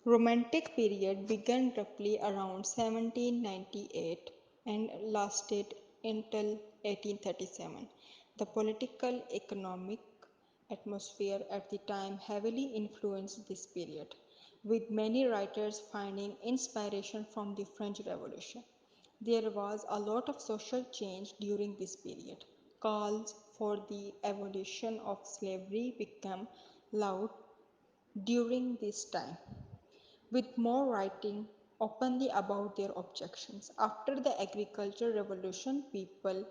Romantic period began roughly around 1798 and lasted until 1837. The political economic atmosphere at the time heavily influenced this period, with many writers finding inspiration from the French Revolution. There was a lot of social change during this period. Calls for the abolition of slavery became loud during this time, with more writing openly about their objections. After the agricultural revolution, people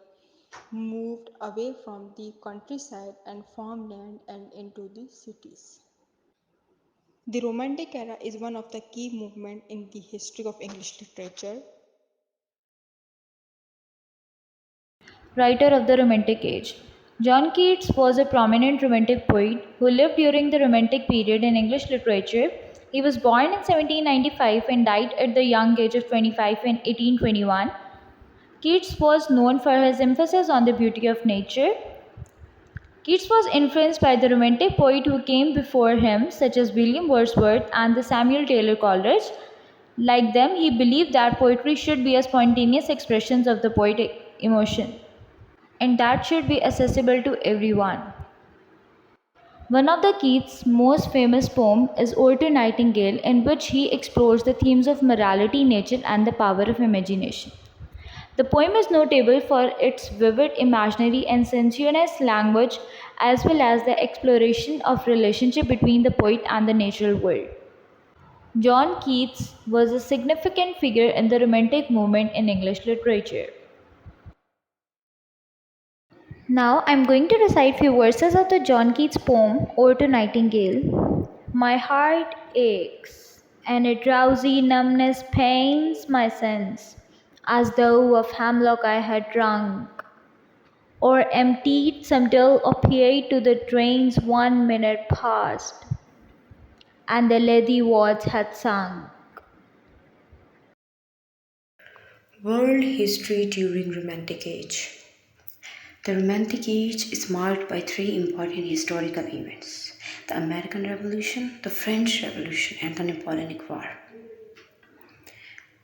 moved away from the countryside and farmland and into the cities. The Romantic era is one of the key movements in the history of English literature. Writer of the Romantic Age. John Keats was a prominent Romantic poet who lived during the Romantic period in English literature. He was born in 1795 and died at the young age of 25 in 1821. Keats was known for his emphasis on the beauty of nature. Keats was influenced by the Romantic poets who came before him, such as William Wordsworth and the Samuel Taylor Coleridge. Like them, he believed that poetry should be a spontaneous expression of the poetic emotion, and that should be accessible to everyone. One of the Keats' most famous poems is Ode to Nightingale, in which he explores the themes of morality, nature, and the power of imagination. The poem is notable for its vivid imaginary and sensuous language, as well as the exploration of relationship between the poet and the natural world. John Keats was a significant figure in the Romantic movement in English literature. Now I'm going to recite few verses of the John Keats poem Ode to Nightingale. My heart aches, and a drowsy numbness pains my sense, as though of hemlock I had drunk, or emptied some dull opiate to the drains 1 minute past, and the leaden waters had sunk. World history during Romantic Age. The Romantic Age is marked by three important historical events: the American Revolution, the French Revolution, and the Napoleonic War.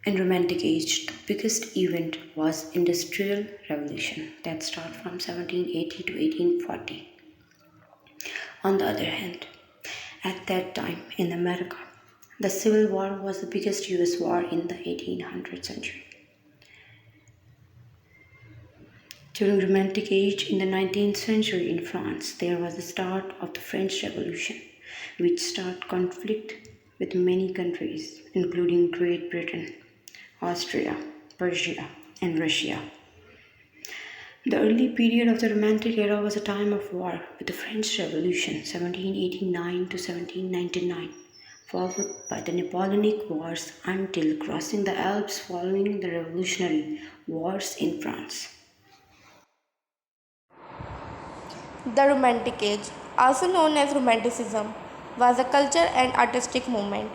In Romantic Age, the biggest event was Industrial Revolution that started from 1780 to 1840. On the other hand, at that time in America, the Civil War was the biggest US war in the 1800th century. During Romantic Age in the 19th century in France, there was the start of the French Revolution, which started conflict with many countries, including Great Britain, Austria, Persia, and Russia. The early period of the Romantic era was a time of war, with the French Revolution 1789 to 1799, followed by the Napoleonic Wars until crossing the Alps following the Revolutionary Wars in France. The Romantic Age, also known as Romanticism, was a culture and artistic movement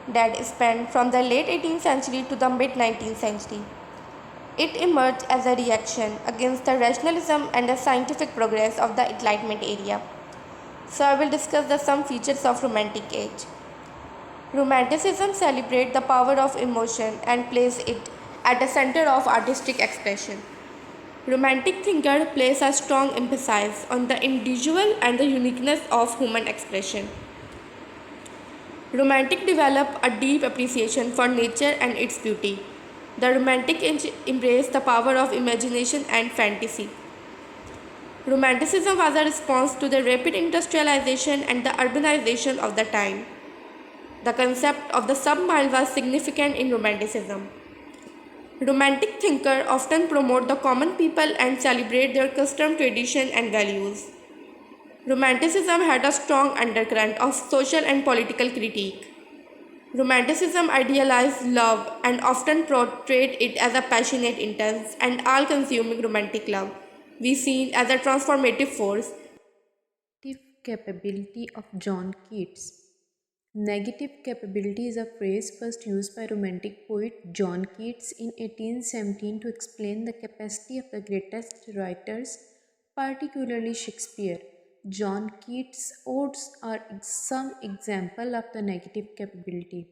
that spanned from the late 18th century to the mid 19th century. It emerged as a reaction against the rationalism and the scientific progress of the Enlightenment era. So I will discuss some features of Romantic Age. Romanticism celebrates the power of emotion and places it at the center of artistic expression. Romantic thinker place a strong emphasis on the individual and the uniqueness of human expression. Romantic develop a deep appreciation for nature and its beauty. The Romantic embrace the power of imagination and fantasy. Romanticism was a response to the rapid industrialization and the urbanization of the time. The concept of the submild was significant in Romanticism. Romantic thinkers often promote the common people and celebrate their custom, tradition, and values. Romanticism had a strong undercurrent of social and political critique. Romanticism idealized love and often portrayed it as a passionate, intense, and all consuming romantic love, we seen as a transformative force. Negative capability of John Keats. Negative capability is a phrase first used by Romantic poet John Keats in 1817 to explain the capacity of the greatest writers, particularly Shakespeare. John Keats' odes are some example of the negative capability.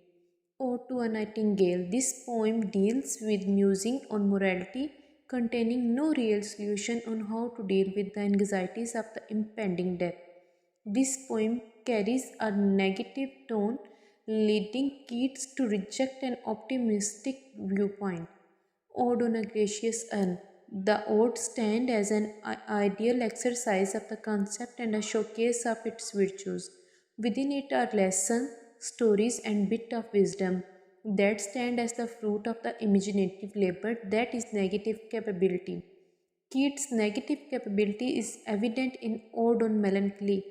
Ode to a Nightingale. This poem deals with musing on morality, containing no real solution on how to deal with the anxieties of the impending death. This poem carries a negative tone, leading Keats to reject an optimistic viewpoint. Ode on a Gracious Urn. The ode stands as an ideal exercise of the concept and a showcase of its virtues. Within it are lessons, stories, and bit of wisdom that stand as the fruit of the imaginative labor that is negative capability. Keats' negative capability is evident in Ode on Melancholy,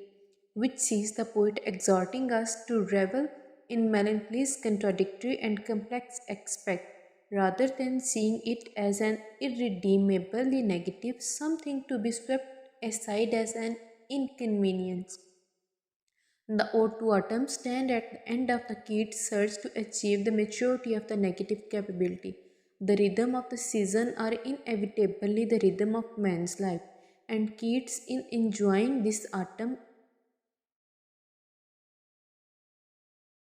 which sees the poet exhorting us to revel in melancholy's contradictory and complex aspect, rather than seeing it as an irredeemably negative, something to be swept aside as an inconvenience. The ode to autumn stand at the end of the Keats' search to achieve the maturity of the negative capability. The rhythm of the season are inevitably the rhythm of man's life, and Keats, in enjoying this autumn,